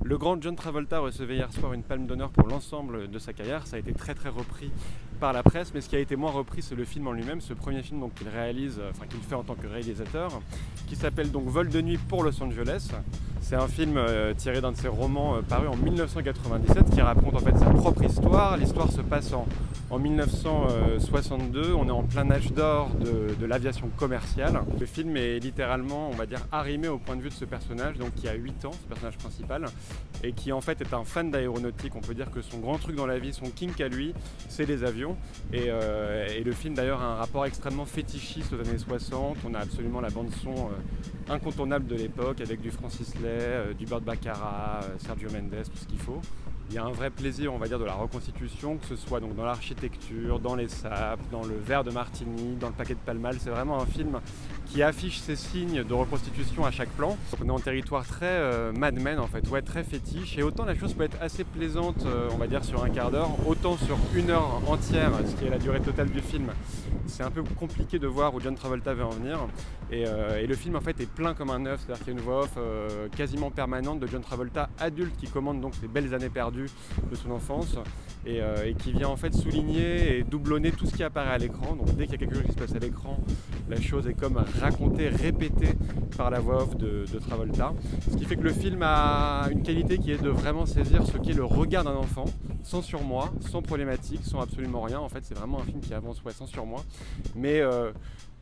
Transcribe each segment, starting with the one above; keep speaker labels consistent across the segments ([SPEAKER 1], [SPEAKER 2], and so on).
[SPEAKER 1] Le grand John Travolta recevait hier soir une palme d'honneur pour l'ensemble de sa carrière. Ça a été très repris par la presse, mais ce qui a été moins repris, c'est le film en lui-même, ce premier film donc, qu'il réalise, qu'il fait en tant que réalisateur, qui s'appelle donc Vol de nuit pour Los Angeles. C'est un film tiré d'un de ses romans paru en 1997 qui raconte en fait sa propre histoire. L'histoire se passe en 1962, on est en plein âge d'or de l'aviation commerciale. Le film est littéralement, on va dire, arrimé au point de vue de ce personnage, donc qui a 8 ans, ce personnage principal, et qui en fait est un fan d'aéronautique. On peut dire que son grand truc dans la vie, son kink à lui, c'est les avions. Et le film d'ailleurs a un rapport extrêmement fétichiste aux années 60. On a absolument la bande son incontournable de l'époque avec du Francis Lai, du Burt Baccarat, Sergio Mendes, tout ce qu'il faut. Il y a un vrai plaisir, on va dire, de la reconstitution, que ce soit donc dans l'architecture, dans les sapes, dans le verre de martini, dans le paquet de Pall Mall. C'est vraiment un film qui affiche ses signes de reconstitution à chaque plan. Donc on est en territoire très Mad Men en fait, ouais, très fétiche. Et autant la chose peut être assez plaisante, on va dire sur un quart d'heure, autant sur 1 heure entière, ce qui est la durée totale du film, c'est un peu compliqué de voir où John Travolta veut en venir. Et le film en fait est plein comme un œuf, c'est-à-dire qu'il y a une voix off quasiment permanente de John Travolta adulte qui commande donc ses belles années perdues de son enfance et qui vient en fait souligner et doublonner tout ce qui apparaît à l'écran. Donc dès qu'il y a quelque chose qui se passe à l'écran, la chose est comme racontée, répétée par la voix off de Travolta. Ce qui fait que le film a une qualité qui est de vraiment saisir ce qu'est le regard d'un enfant, sans surmoi, sans problématique, sans absolument rien. En fait, c'est vraiment un film qui avance sans surmoi. Mais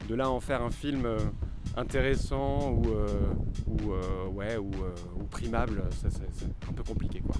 [SPEAKER 1] de là à en faire un film intéressant ou primable, ça, c'est un peu compliqué, quoi.